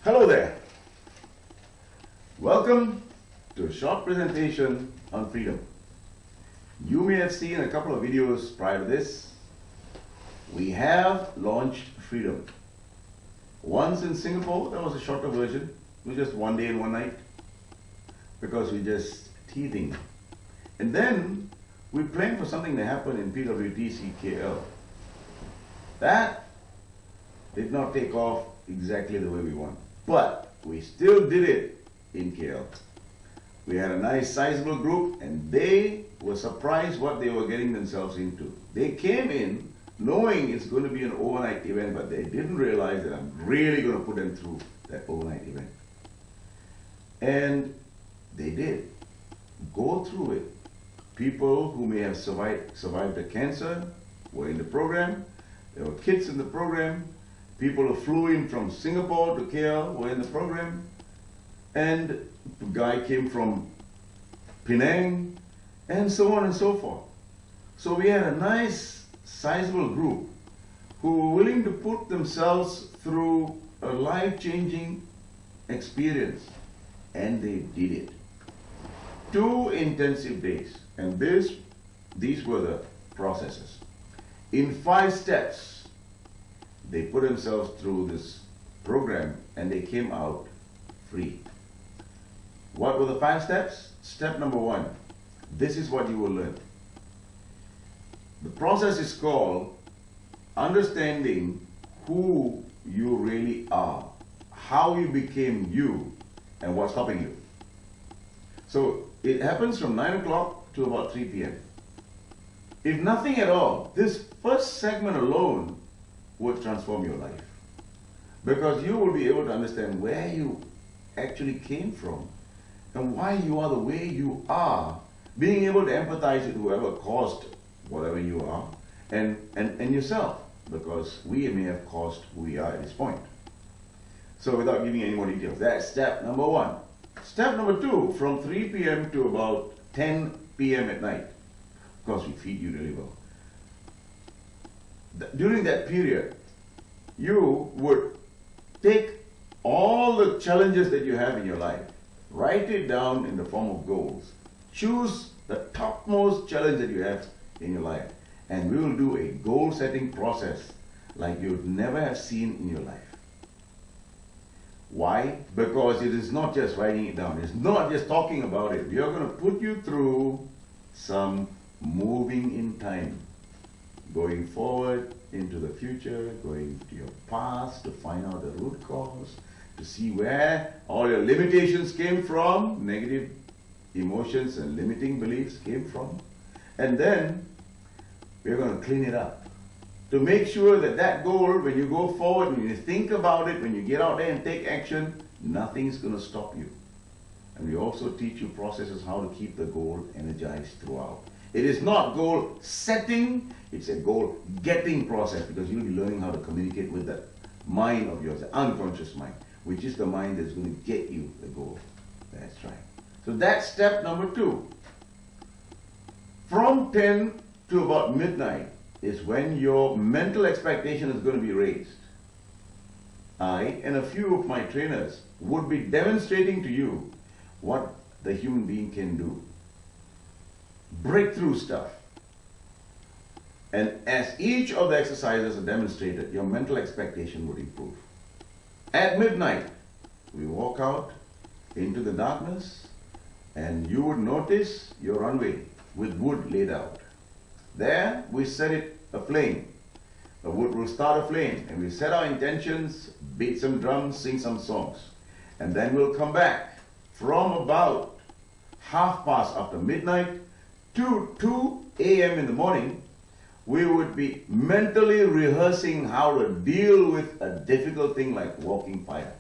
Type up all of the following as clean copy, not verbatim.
Hello there. Welcome to a short presentation on freedom. You may have seen a couple of videos prior to this. We have launched freedom. Once in Singapore, that was a shorter version. It was just 1 day and 1 night because we're just teething. And then we planned for something to happen in PWTC KL. That did not take off exactly the way we want. But we still did it in KL. We had a nice sizable group and they were surprised what they were getting themselves into. They came in knowing it's going to be an overnight event, but they didn't realize that I'm really going to put them through that overnight event. And they did go through it. People who may have survived a cancer were in the program. There were kids in the program. People who flew in from Singapore to KL were in the program. And the guy came from Penang, and so on and so forth. So we had a nice, sizable group who were willing to put themselves through a life-changing experience. And they did it. 2 intensive days. And these were the processes. In 5 steps, they put themselves through this program and they came out free. What were the 5 steps? Step number 1. This is what you will learn. The process is called understanding who you really are, how you became you, and what's stopping you. So it happens from 9 o'clock to about 3 p.m. If nothing at all, this first segment alone would transform your life. Because you will be able to understand where you actually came from and why you are the way you are, being able to empathize with whoever caused whatever you are and yourself, because we may have caused who we are at this point. So without giving any more details, that's step number 1. Step number 2, from 3 p.m. to about 10 p.m. at night. Of course, we feed you really well. During that period, you would take all the challenges that you have in your life, write it down in the form of goals. Choose the topmost challenge that you have in your life, and we will do a goal setting process like you'd never have seen in your life. Why? Because it is not just writing it down. It's not just talking about it. We are going to put you through some moving in time. Going forward into the future, going to your past to find out the root cause, to see where all your limitations came from, negative emotions and limiting beliefs came from. And then we're going to clean it up to make sure that that goal, when you go forward, when you think about it, when you get out there and take action, nothing's going to stop you. And we also teach you processes how to keep the goal energized throughout. It is not goal setting, it's a goal getting process, because you'll be learning how to communicate with that mind of yours, the unconscious mind, which is the mind that's going to get you the goal. That's right. So that's step number 2. From 10 to about midnight is when your mental expectation is going to be raised. I and a few of my trainers would be demonstrating to you what the human being can do. Breakthrough stuff. And as each of the exercises are demonstrated, your mental expectation would improve. At midnight, we walk out into the darkness and you would notice your runway with wood laid out. There, we set it aflame. The wood will start aflame and we set our intentions, beat some drums, sing some songs. And then we'll come back from about 1/2 after midnight to 2 a.m. in the morning. We would be mentally rehearsing how to deal with a difficult thing like walking fire.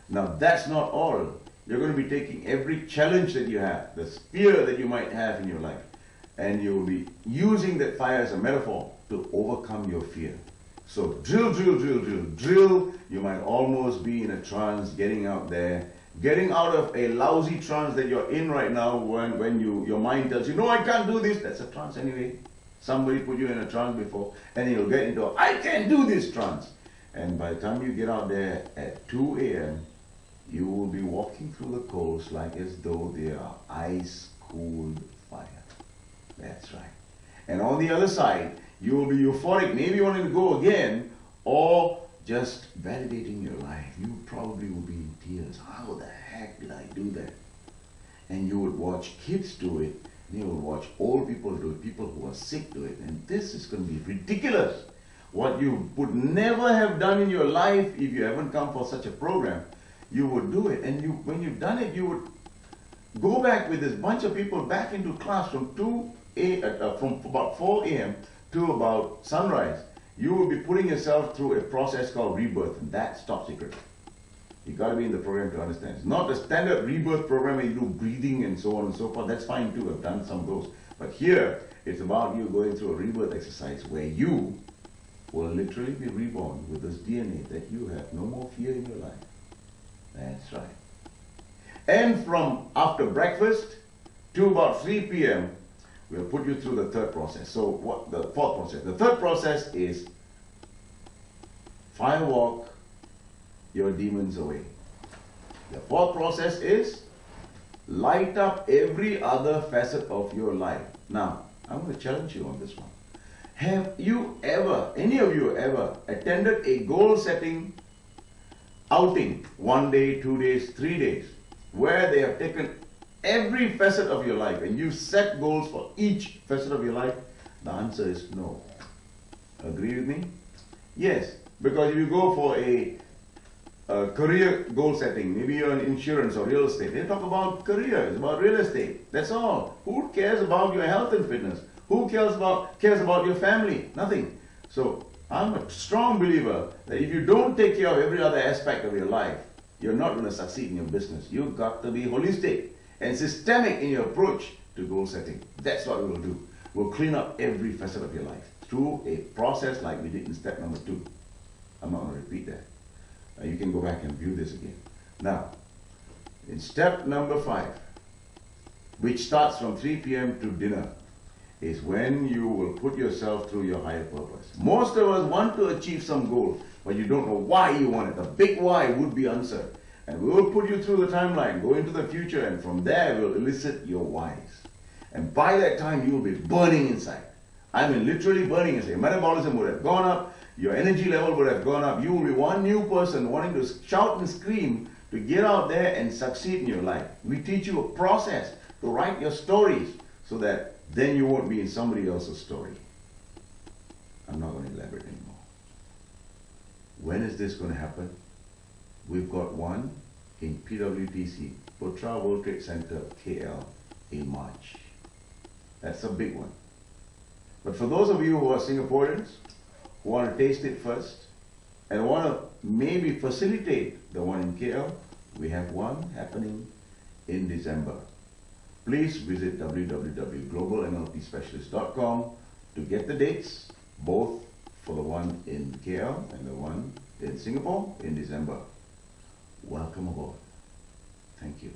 Now that's not all. You're going to be taking every challenge that you have, the fear that you might have in your life, and you'll be using that fire as a metaphor to overcome your fear. So drill, drill, drill, drill, drill. You might almost be in a trance, getting out there, getting out of a lousy trance that you're in right now when your mind tells you, no, I can't do this. That's a trance anyway. Somebody put you in a trance before, and you'll get into a, I can't do this trance. And by the time you get out there at 2 a.m., you will be walking through the coals like as though they are ice-cooled fire. That's right. And on the other side, you will be euphoric, maybe wanting to go again, or just validating your life. You probably will be in tears. How the heck did I do that? And you would watch kids do it, and you would watch old people do it, people who are sick do it, and this is going to be ridiculous. What you would never have done in your life if you haven't come for such a program, you would do it. And when you've done it, you would go back with this bunch of people back into class from about 4 a.m. to about sunrise. You will be putting yourself through a process called rebirth, and that's top secret. You got to be in the program to understand. It's not the standard rebirth program where you do breathing and so on and so forth. That's fine too. I've done some of those. But here, it's about you going through a rebirth exercise where you will literally be reborn with this DNA that you have no more fear in your life. That's right. And from after breakfast to about 3 p.m., we'll put you through the third process. So what the fourth process? The third process is firewalk your demons away. The fourth process is light up every other facet of your life. Now, I'm going to challenge you on this one. Have you ever, any of you ever, attended a goal-setting outing, 1 day, 2 days, 3 days, where they have taken every facet of your life and you've set goals for each facet of your life? The answer is no. Agree with me? Yes, because if you go for a career goal setting, maybe you're in insurance or real estate, they talk about career, it's about real estate. That's all. Who cares about your health and fitness? Who cares about your family? Nothing. So I'm a strong believer that if you don't take care of every other aspect of your life, you're not going to succeed in your business. You've got to be holistic and systemic in your approach to goal setting. That's what we will do. We'll clean up every facet of your life through a process like we did in step number 2. I'm not going to repeat that. You can go back and view this again. Now, in step number 5, which starts from 3 p.m. to dinner, is when you will put yourself through your higher purpose. Most of us want to achieve some goal, but you don't know why you want it. The big why would be answered. And we will put you through the timeline, go into the future, and from there we'll elicit your whys. And by that time, you will be burning inside. I mean, literally burning inside. Your metabolism would have gone up, your energy level would have gone up. You will be one new person wanting to shout and scream to get out there and succeed in your life. We teach you a process to write your stories so that then you won't be in somebody else's story. I'm not going to elaborate anymore. When is this going to happen? We've got one in PWTC, Putra World Trade Center, KL, in March. That's a big one. But for those of you who are Singaporeans, who want to taste it first, and want to maybe facilitate the one in KL, we have one happening in December. Please visit www.globalnlpspecialist.com to get the dates, both for the one in KL and the one in Singapore in December. Welcome aboard. Thank you.